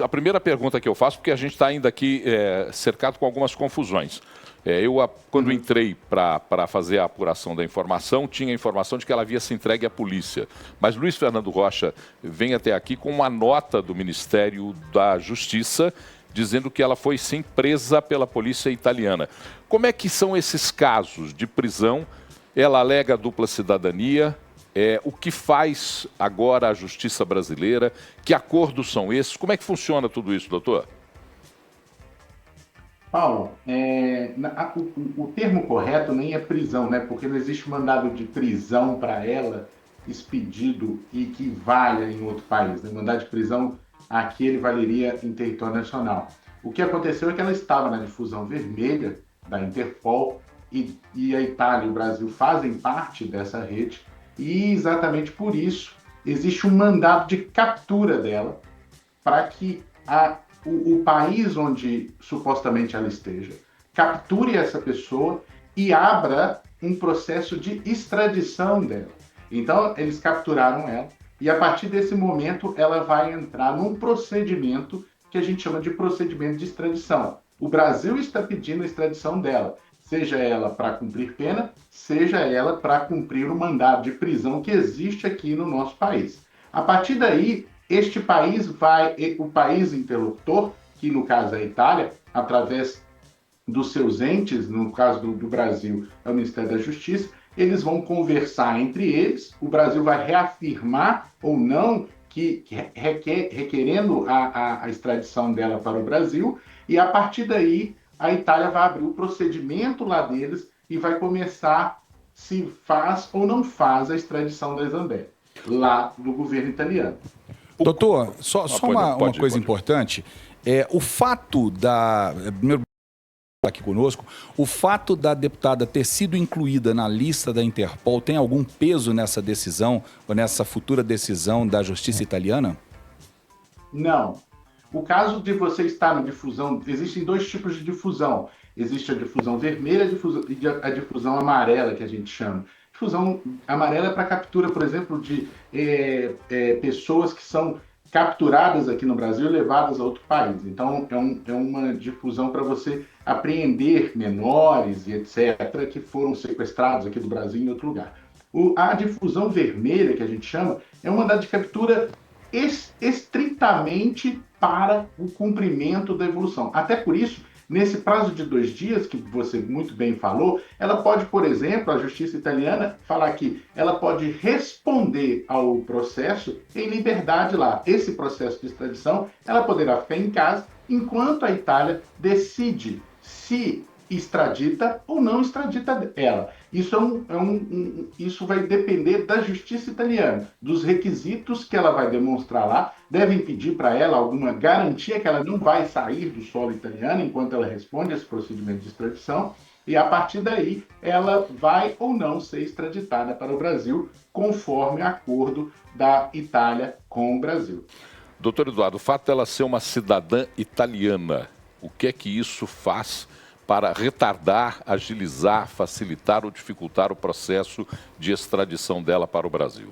A primeira pergunta que eu faço, porque a gente está ainda aqui cercado com algumas confusões. Quando entrei para fazer a apuração da informação, tinha a informação de que ela havia se entregue à polícia. Mas Luiz Fernando Rocha vem até aqui com uma nota do Ministério da Justiça dizendo que ela foi sim presa pela polícia italiana. Como é que são esses casos de prisão? Ela alega dupla cidadania. O que faz agora a justiça brasileira? Que acordos são esses? Como é que funciona tudo isso, doutor? Paulo, o termo correto nem é prisão, né? Porque não existe mandado de prisão para ela expedido e que valha em outro país. Né? Mandado de prisão aqui ele valeria em território nacional. O que aconteceu é que ela estava na difusão vermelha da Interpol e a Itália e o Brasil fazem parte dessa rede e exatamente por isso existe um mandado de captura dela para que o país onde supostamente ela esteja capture essa pessoa e abra um processo de extradição dela. Então, eles capturaram ela e, a partir desse momento, ela vai entrar num procedimento que a gente chama de procedimento de extradição. O Brasil está pedindo a extradição dela, seja ela para cumprir pena, seja ela para cumprir o mandado de prisão que existe aqui no nosso país. A partir daí, este país o país interlocutor, que no caso é a Itália, através dos seus entes, no caso do Brasil é o Ministério da Justiça, eles vão conversar entre eles, o Brasil vai reafirmar ou não que requerendo a extradição dela para o Brasil, e a partir daí a Itália vai abrir o procedimento lá deles e vai começar se faz ou não faz a extradição da Zambelli, lá do governo italiano. Doutor, só uma coisa importante. O fato primeiro aqui conosco, o fato da deputada ter sido incluída na lista da Interpol tem algum peso nessa decisão ou nessa futura decisão da justiça italiana? Não. O caso de você estar na difusão, existem dois tipos de difusão. Existe a difusão vermelha e a difusão amarela, que a gente chama. Difusão amarela é para captura, por exemplo, de pessoas que são capturadas aqui no Brasil e levadas a outro país. Então, é uma difusão para você apreender menores e etc., que foram sequestrados aqui do Brasil em outro lugar. A difusão vermelha, que a gente chama, é um mandado de captura estritamente para o cumprimento da evolução. Até por isso, nesse prazo de 2 dias, que você muito bem falou, ela pode, por exemplo, a justiça italiana falar que ela pode responder ao processo em liberdade lá. Esse processo de extradição, ela poderá ficar em casa enquanto a Itália decide se extradita ou não extradita ela. Isso vai depender da justiça italiana, dos requisitos que ela vai demonstrar lá. Devem pedir para ela alguma garantia que ela não vai sair do solo italiano enquanto ela responde esse procedimento de extradição, e a partir daí ela vai ou não ser extraditada para o Brasil, conforme acordo da Itália com o Brasil. Doutor Eduardo, o fato dela ser uma cidadã italiana, o que é que isso faz para retardar, agilizar, facilitar ou dificultar o processo de extradição dela para o Brasil?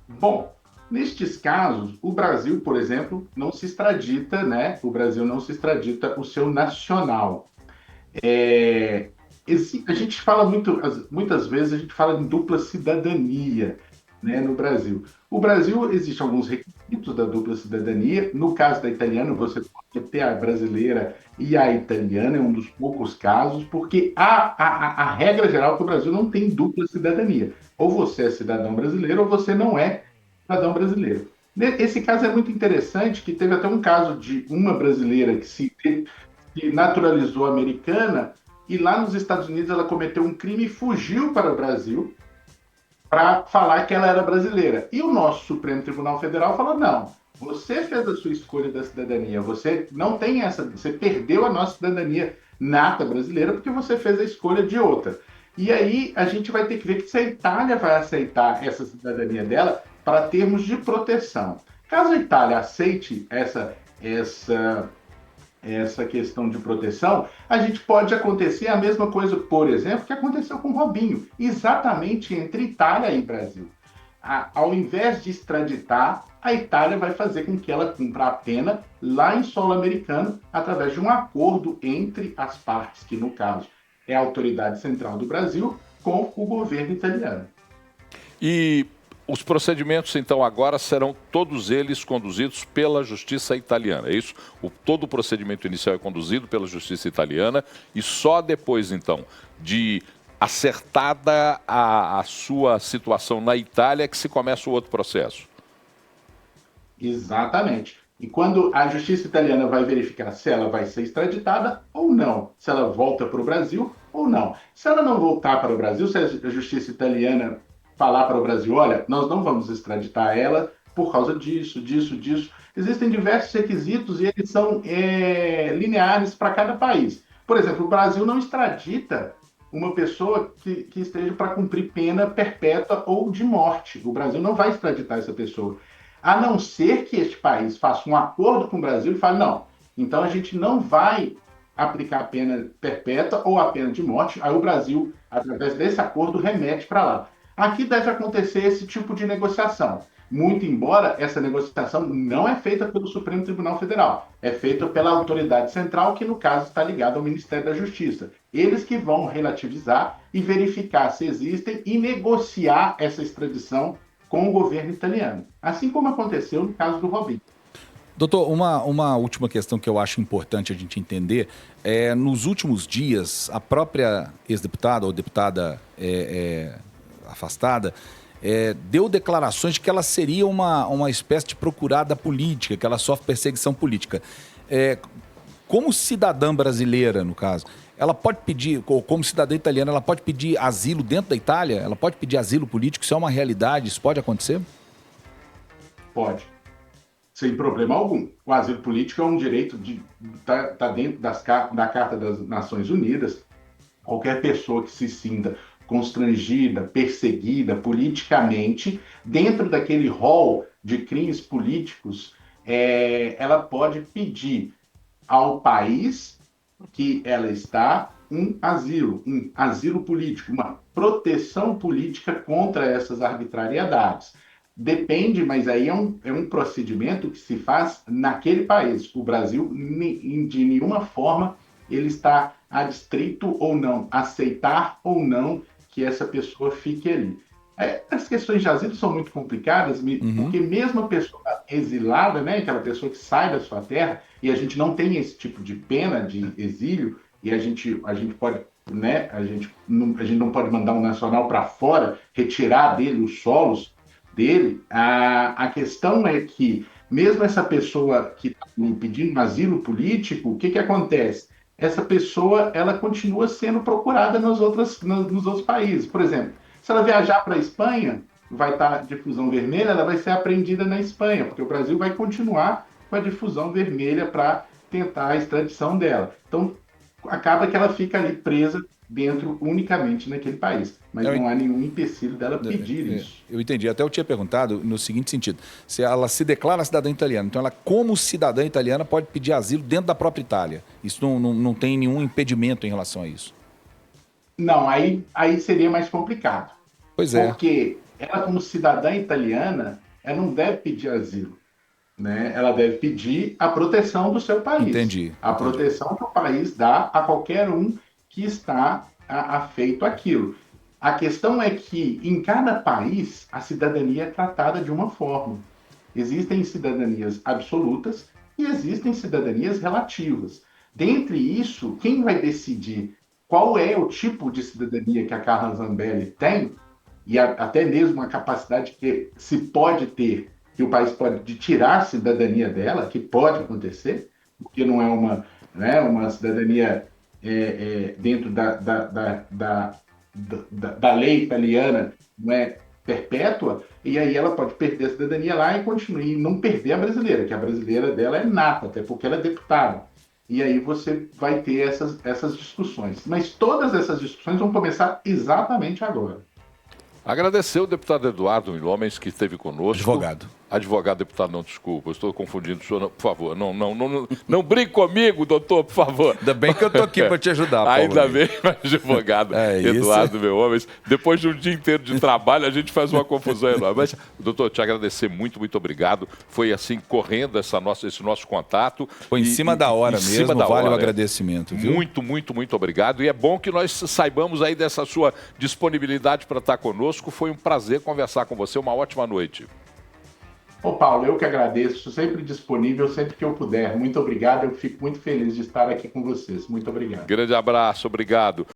Bom, nestes casos, o Brasil, por exemplo, não se extradita, né? O Brasil não se extradita o seu nacional. A gente fala muitas vezes, a gente fala em dupla cidadania, né, no Brasil. O Brasil, existem alguns requisitos da dupla cidadania. No caso da italiana, você pode ter a brasileira e a italiana, é um dos poucos casos, porque a regra geral é que o Brasil não tem dupla cidadania. Ou você é cidadão brasileiro ou você não é cidadão brasileiro. Esse caso é muito interessante, que teve até um caso de uma brasileira que se naturalizou americana e lá nos Estados Unidos ela cometeu um crime e fugiu para o Brasil para falar que ela era brasileira. E o nosso Supremo Tribunal Federal falou, não, você fez a sua escolha da cidadania, você não tem essa, você perdeu a nossa cidadania nata brasileira porque você fez a escolha de outra. E aí a gente vai ter que ver que se a Itália vai aceitar essa cidadania dela para termos de proteção. Caso a Itália aceite essa questão de proteção, a gente pode acontecer a mesma coisa, por exemplo, que aconteceu com o Robinho, exatamente entre Itália e Brasil. Ao invés de extraditar, a Itália vai fazer com que ela cumpra a pena lá em solo americano, através de um acordo entre as partes, que no caso é a autoridade central do Brasil, com o governo italiano. E os procedimentos, então, agora serão todos eles conduzidos pela justiça italiana, é isso? Todo o procedimento inicial é conduzido pela justiça italiana e só depois, então, de acertada a sua situação na Itália que se começa o outro processo. Exatamente. E quando a justiça italiana vai verificar se ela vai ser extraditada ou não, se ela volta para o Brasil ou não. Se ela não voltar para o Brasil, se a justiça italiana falar para o Brasil, olha, nós não vamos extraditar ela por causa disso, disso. Existem diversos requisitos e eles são lineares para cada país. Por exemplo, o Brasil não extradita uma pessoa que esteja para cumprir pena perpétua ou de morte. O Brasil não vai extraditar essa pessoa. A não ser que este país faça um acordo com o Brasil e fale, não, então a gente não vai aplicar a pena perpétua ou a pena de morte. Aí o Brasil, através desse acordo, remete para lá. Aqui deve acontecer esse tipo de negociação. Muito embora essa negociação não é feita pelo Supremo Tribunal Federal, é feita pela autoridade central, que no caso está ligada ao Ministério da Justiça. Eles que vão relativizar e verificar se existem e negociar essa extradição com o governo italiano, assim como aconteceu no caso do Robinho. Doutor, uma última questão que eu acho importante a gente entender é, nos últimos dias, a própria ex-deputada ou deputada afastada deu declarações de que ela seria uma espécie de procurada política, que ela sofre perseguição política. Como cidadã brasileira, no caso, ela pode pedir, ou como cidadã italiana, ela pode pedir asilo dentro da Itália? Ela pode pedir asilo político? Isso é uma realidade? Isso pode acontecer? Pode. Sem problema algum. O asilo político é um direito tá dentro da Carta das Nações Unidas. Qualquer pessoa que se sinta constrangida, perseguida politicamente, dentro daquele rol de crimes políticos, ela pode pedir ao país que ela está um asilo político, uma proteção política contra essas arbitrariedades. Depende, mas aí é um procedimento que se faz naquele país. O Brasil, de nenhuma forma, ele está adstrito ou não, aceitar ou não que essa pessoa fique ali. As questões de asilo são muito complicadas, porque mesmo a pessoa exilada, né, aquela pessoa que sai da sua terra, e a gente não tem esse tipo de pena de exílio, e a gente pode, né, a gente não pode mandar um nacional para fora, retirar dele os solos dele. A questão é que, mesmo essa pessoa que está pedindo um asilo político, o que acontece? Essa pessoa, ela continua sendo procurada nos outros países. Por exemplo, se ela viajar para a Espanha, vai estar difusão vermelha, ela vai ser apreendida na Espanha, porque o Brasil vai continuar com a difusão vermelha para tentar a extradição dela. Então, acaba que ela fica ali presa dentro unicamente naquele país. Mas não há nenhum empecilho dela pedir isso. Eu entendi. Até eu tinha perguntado no seguinte sentido. Se ela se declara cidadã italiana, então ela, como cidadã italiana, pode pedir asilo dentro da própria Itália. Isso não tem nenhum impedimento em relação a isso. Não, aí seria mais complicado. Pois é. Porque ela, como cidadã italiana, ela não deve pedir asilo, né? Ela deve pedir a proteção do seu país. Entendi. A proteção que o país dá a qualquer um que está afeito àquilo. A questão é que, em cada país, a cidadania é tratada de uma forma. Existem cidadanias absolutas e existem cidadanias relativas. Dentre isso, quem vai decidir qual é o tipo de cidadania que a Carla Zambelli tem, e até mesmo a capacidade que se pode ter, que o país pode tirar a cidadania dela, que pode acontecer, porque não é uma cidadania dentro da lei italiana, não é perpétua, e aí ela pode perder a cidadania lá e continuar, e não perder a brasileira, que a brasileira dela é nata, até porque ela é deputada. E aí você vai ter essas discussões. Mas todas essas discussões vão começar exatamente agora. Agradecer o deputado Eduardo Milhomens, que esteve conosco. Advogado. Advogado, deputado, não, desculpa, eu estou confundindo o senhor, por favor, não brinque comigo, doutor, por favor. Ainda bem que eu estou aqui para te ajudar, Paulo. Ainda bem, advogado Eduardo, isso. meu homem, depois de um dia inteiro de trabalho, a gente faz uma confusão enorme. Mas, doutor, te agradecer muito obrigado. Foi assim, correndo esse nosso contato. Foi em cima da hora mesmo, vale o agradecimento, viu? Muito obrigado. E é bom que nós saibamos aí dessa sua disponibilidade para estar conosco. Foi um prazer conversar com você, uma ótima noite. Ô Paulo, eu que agradeço, sempre disponível, sempre que eu puder. Muito obrigado, eu fico muito feliz de estar aqui com vocês. Muito obrigado. Grande abraço, obrigado.